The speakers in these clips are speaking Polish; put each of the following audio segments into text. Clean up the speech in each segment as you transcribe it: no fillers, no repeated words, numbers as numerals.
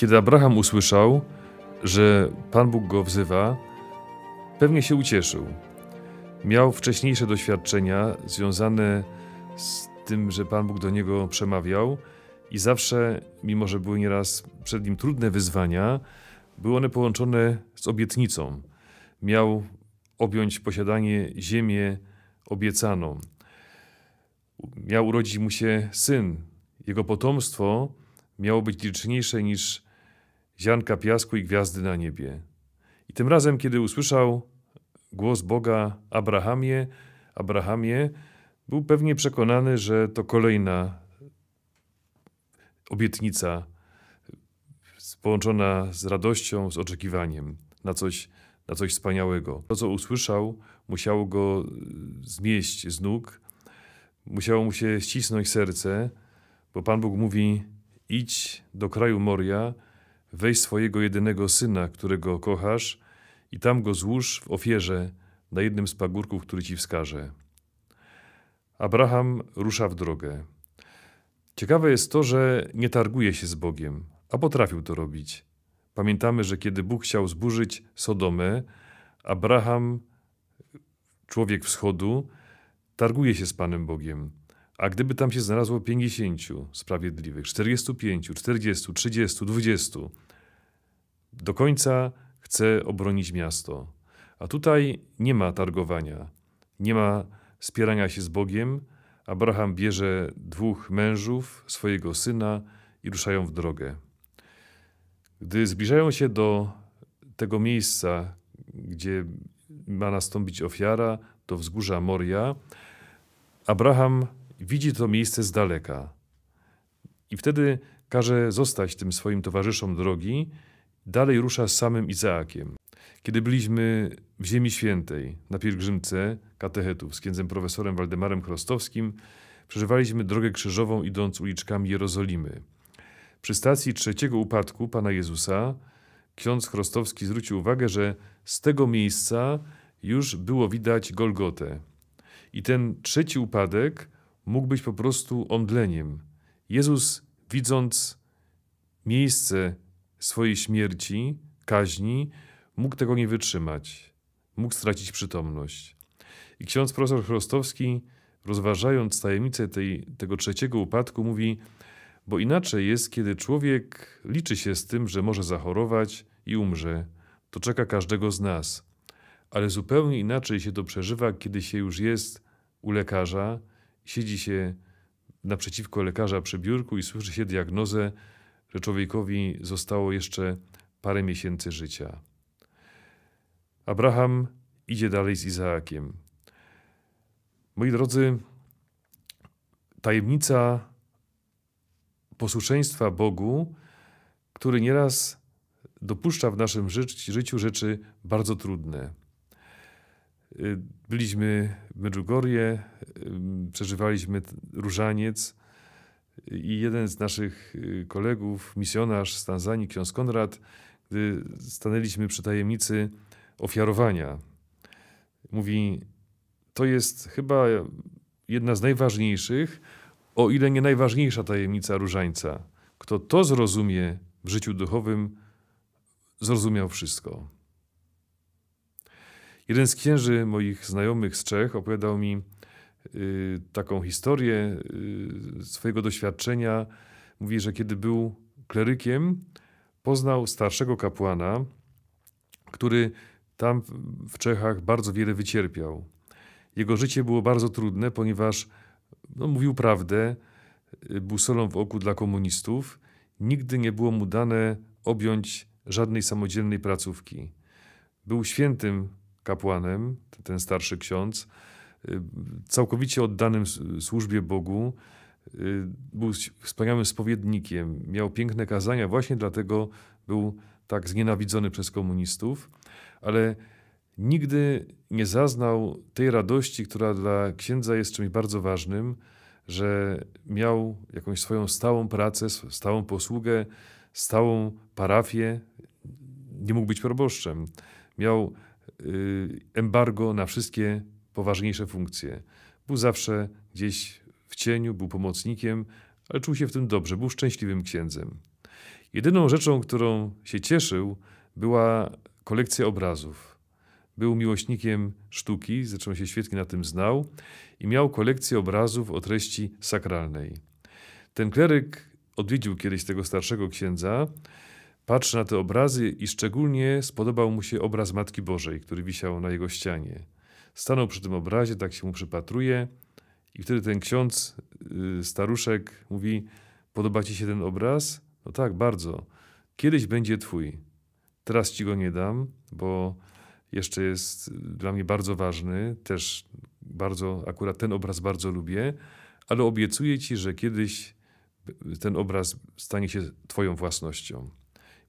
Kiedy Abraham usłyszał, że Pan Bóg go wzywa, pewnie się ucieszył. Miał wcześniejsze doświadczenia związane z tym, że Pan Bóg do niego przemawiał i zawsze, mimo że były nieraz przed nim trudne wyzwania, były one połączone z obietnicą. Miał objąć posiadanie ziemię obiecaną. Miał urodzić mu się syn. Jego potomstwo miało być liczniejsze niż ziarnka piasku i gwiazdy na niebie. I tym razem, kiedy usłyszał głos Boga Abrahamie, był pewnie przekonany, że to kolejna obietnica połączona z radością, z oczekiwaniem na coś wspaniałego. To, co usłyszał, musiało go zmieść z nóg, musiało mu się ścisnąć serce, bo Pan Bóg mówi: idź do kraju Moria, weź swojego jedynego syna, którego kochasz, i tam go złóż w ofierze na jednym z pagórków, który ci wskażę. Abraham rusza w drogę. Ciekawe jest to, że nie targuje się z Bogiem, a potrafił to robić. Pamiętamy, że kiedy Bóg chciał zburzyć Sodomę, Abraham, człowiek wschodu, targuje się z Panem Bogiem. A gdyby tam się znalazło 50 sprawiedliwych, 45, 40, 30, 20, do końca chce obronić miasto. A tutaj nie ma targowania, nie ma spierania się z Bogiem. Abraham bierze 2 mężów, swojego syna i ruszają w drogę. Gdy zbliżają się do tego miejsca, gdzie ma nastąpić ofiara, do wzgórza Moria, Abraham widzi to miejsce z daleka i wtedy każe zostać tym swoim towarzyszom drogi, dalej rusza z samym Izaakiem. Kiedy byliśmy w Ziemi Świętej na pielgrzymce katechetów z księdzem profesorem Waldemarem Chrostowskim, przeżywaliśmy drogę krzyżową, idąc uliczkami Jerozolimy. Przy stacji 3. upadku Pana Jezusa ksiądz Chrostowski zwrócił uwagę, że z tego miejsca już było widać Golgotę. I ten 3. upadek mógł być po prostu omdleniem. Jezus, widząc miejsce swojej śmierci, kaźni, mógł tego nie wytrzymać. Mógł stracić przytomność. I ksiądz profesor Chrostowski, rozważając tajemnicę tego 3. upadku, mówi: bo inaczej jest, kiedy człowiek liczy się z tym, że może zachorować i umrze. To czeka każdego z nas. Ale zupełnie inaczej się to przeżywa, kiedy się już jest u lekarza, siedzi się naprzeciwko lekarza przy biurku i słyszy się diagnozę, że człowiekowi zostało jeszcze parę miesięcy życia. Abraham idzie dalej z Izaakiem. Moi drodzy, tajemnica posłuszeństwa Bogu, który nieraz dopuszcza w naszym życiu rzeczy bardzo trudne. Byliśmy w Medjugorje, przeżywaliśmy różaniec i jeden z naszych kolegów, misjonarz z Tanzanii, ksiądz Konrad, gdy stanęliśmy przy tajemnicy ofiarowania, mówi: to jest chyba jedna z najważniejszych, o ile nie najważniejsza tajemnica różańca. Kto to zrozumie w życiu duchowym, zrozumiał wszystko. Jeden z księży moich znajomych z Czech opowiadał mi taką historię swojego doświadczenia. Mówi, że kiedy był klerykiem, poznał starszego kapłana, który tam w Czechach bardzo wiele wycierpiał. Jego życie było bardzo trudne, ponieważ mówił prawdę, był solą w oku dla komunistów. Nigdy nie było mu dane objąć żadnej samodzielnej placówki. Był świętym kapłanem, ten starszy ksiądz, całkowicie oddanym służbie Bogu, był wspaniałym spowiednikiem, miał piękne kazania, właśnie dlatego był tak znienawidzony przez komunistów, ale nigdy nie zaznał tej radości, która dla księdza jest czymś bardzo ważnym, że miał jakąś swoją stałą pracę, stałą posługę, stałą parafię. Nie mógł być proboszczem. Miał embargo na wszystkie poważniejsze funkcje. Był zawsze gdzieś w cieniu, był pomocnikiem, ale czuł się w tym dobrze, był szczęśliwym księdzem. Jedyną rzeczą, którą się cieszył, była kolekcja obrazów. Był miłośnikiem sztuki, zresztą się świetnie na tym znał i miał kolekcję obrazów o treści sakralnej. Ten kleryk odwiedził kiedyś tego starszego księdza, patrzy na te obrazy i szczególnie spodobał mu się obraz Matki Bożej, który wisiał na jego ścianie. Stanął przy tym obrazie, tak się mu przypatruje i wtedy ten ksiądz, staruszek, mówi: podoba ci się ten obraz? No tak, bardzo. Kiedyś będzie twój. Teraz ci go nie dam, bo jeszcze jest dla mnie bardzo ważny. Też bardzo, akurat ten obraz bardzo lubię, ale obiecuję ci, że kiedyś ten obraz stanie się twoją własnością.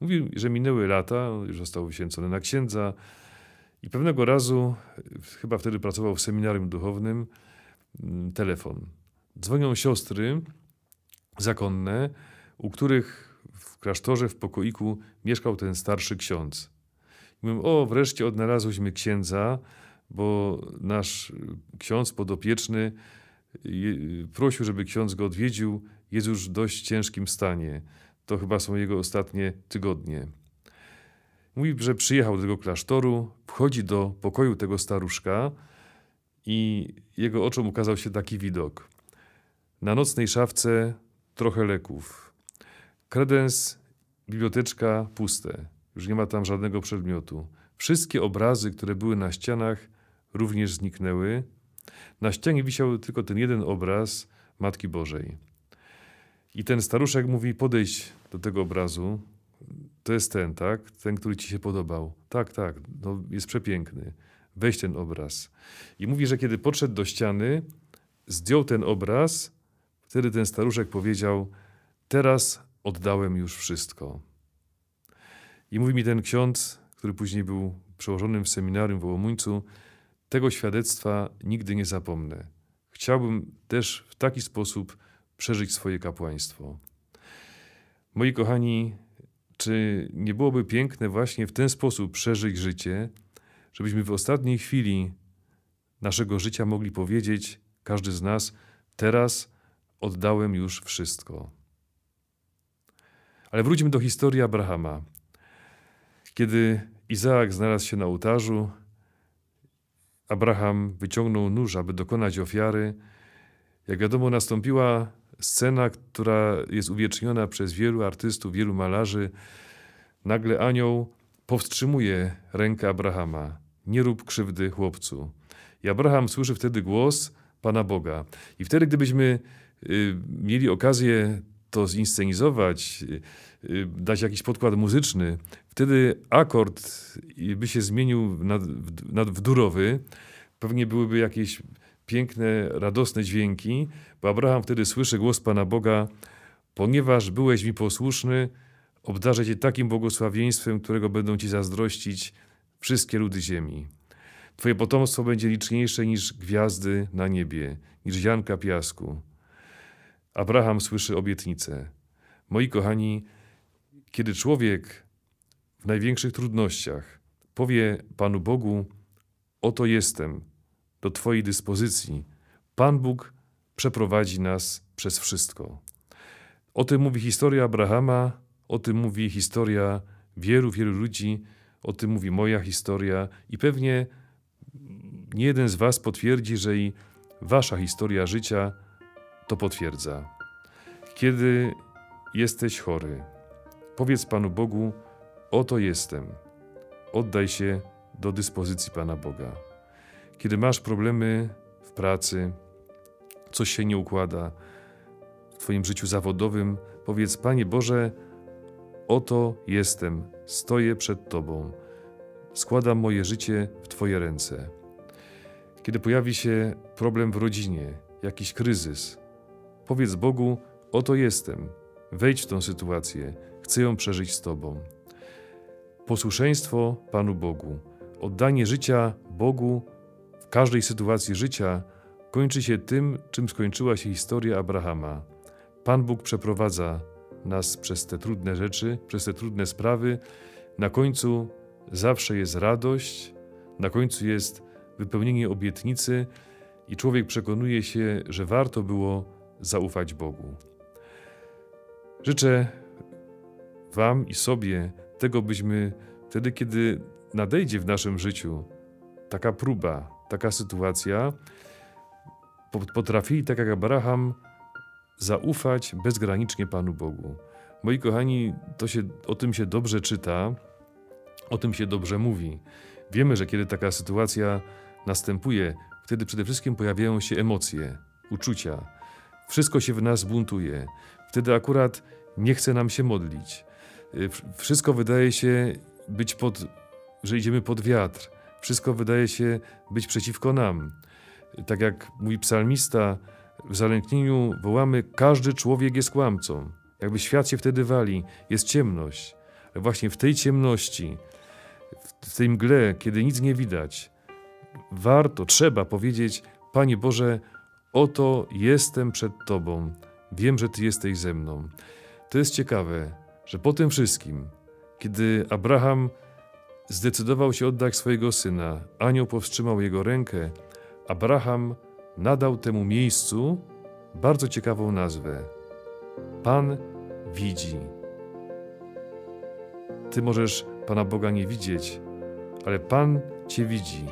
Mówi, że minęły lata, już został wyświęcony na księdza i pewnego razu, chyba wtedy pracował w seminarium duchownym, telefon. Dzwonią siostry zakonne, u których w klasztorze, w pokoiku mieszkał ten starszy ksiądz. Mówią: o, wreszcie odnalazłyśmy księdza, bo nasz ksiądz podopieczny prosił, żeby ksiądz go odwiedził. Jest już w dość ciężkim stanie. To chyba są jego ostatnie tygodnie. Mówi, że przyjechał do tego klasztoru, wchodzi do pokoju tego staruszka i jego oczom ukazał się taki widok. Na nocnej szafce trochę leków. Kredens, biblioteczka puste. Już nie ma tam żadnego przedmiotu. Wszystkie obrazy, które były na ścianach, również zniknęły. Na ścianie wisiał tylko ten jeden obraz Matki Bożej. I ten staruszek mówi: podejdź do tego obrazu. To jest ten, tak? Ten, który ci się podobał. Tak, tak, no jest przepiękny. Weź ten obraz. I mówi, że kiedy podszedł do ściany, zdjął ten obraz, wtedy ten staruszek powiedział: teraz oddałem już wszystko. I mówi mi ten ksiądz, który później był przełożonym w seminarium w Łomuńcu: tego świadectwa nigdy nie zapomnę. Chciałbym też w taki sposób przeżyć swoje kapłaństwo. Moi kochani, czy nie byłoby piękne właśnie w ten sposób przeżyć życie, żebyśmy w ostatniej chwili naszego życia mogli powiedzieć, każdy z nas: teraz oddałem już wszystko. Ale wróćmy do historii Abrahama. Kiedy Izaak znalazł się na ołtarzu, Abraham wyciągnął nóż, aby dokonać ofiary. Jak wiadomo, nastąpiła scena, która jest uwieczniona przez wielu artystów, wielu malarzy. Nagle anioł powstrzymuje rękę Abrahama. Nie rób krzywdy chłopcu. I Abraham słyszy wtedy głos Pana Boga. I wtedy, gdybyśmy mieli okazję to zinscenizować, dać jakiś podkład muzyczny, wtedy akord by się zmienił w durowy. Pewnie byłyby jakieś piękne, radosne dźwięki, bo Abraham wtedy słyszy głos Pana Boga: ponieważ byłeś mi posłuszny, obdarzę cię takim błogosławieństwem, którego będą ci zazdrościć wszystkie ludy ziemi. Twoje potomstwo będzie liczniejsze niż gwiazdy na niebie, niż ziarnka piasku. Abraham słyszy obietnicę. Moi kochani, kiedy człowiek w największych trudnościach powie Panu Bogu: oto jestem, do Twojej dyspozycji, Pan Bóg przeprowadzi nas przez wszystko. O tym mówi historia Abrahama, o tym mówi historia wielu, wielu ludzi, o tym mówi moja historia i pewnie nie jeden z was potwierdzi, że i wasza historia życia to potwierdza. Kiedy jesteś chory, powiedz Panu Bogu: oto jestem. Oddaj się do dyspozycji Pana Boga. Kiedy masz problemy w pracy, coś się nie układa w Twoim życiu zawodowym, powiedz: Panie Boże, oto jestem, stoję przed Tobą, składam moje życie w Twoje ręce. Kiedy pojawi się problem w rodzinie, jakiś kryzys, powiedz Bogu: oto jestem, wejdź w tę sytuację, chcę ją przeżyć z Tobą. Posłuszeństwo Panu Bogu, oddanie życia Bogu w każdej sytuacji życia kończy się tym, czym skończyła się historia Abrahama. Pan Bóg przeprowadza nas przez te trudne rzeczy, przez te trudne sprawy. Na końcu zawsze jest radość, na końcu jest wypełnienie obietnicy i człowiek przekonuje się, że warto było zaufać Bogu. Życzę wam i sobie tego, byśmy wtedy, kiedy nadejdzie w naszym życiu taka próba, taka sytuacja, potrafili, tak jak Abraham, zaufać bezgranicznie Panu Bogu. Moi kochani, o tym się dobrze czyta, o tym się dobrze mówi. Wiemy, że kiedy taka sytuacja następuje, wtedy przede wszystkim pojawiają się emocje, uczucia. Wszystko się w nas buntuje. Wtedy akurat nie chce nam się modlić. Wszystko wydaje się być że idziemy pod wiatr. Wszystko wydaje się być przeciwko nam. Tak jak mówi psalmista, w zalęknieniu wołamy: każdy człowiek jest kłamcą. Jakby świat się wtedy wali, jest ciemność. Ale właśnie w tej ciemności, w tej mgle, kiedy nic nie widać, trzeba powiedzieć: Panie Boże, oto jestem przed Tobą. Wiem, że Ty jesteś ze mną. To jest ciekawe, że po tym wszystkim, kiedy Abraham zdecydował się oddać swojego syna, anioł powstrzymał jego rękę, Abraham nadał temu miejscu bardzo ciekawą nazwę. Pan widzi. Ty możesz Pana Boga nie widzieć, ale Pan Cię widzi.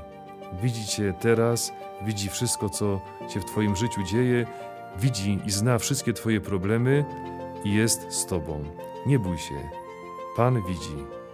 Widzi Cię teraz, widzi wszystko, co się w Twoim życiu dzieje, widzi i zna wszystkie Twoje problemy i jest z Tobą. Nie bój się. Pan widzi.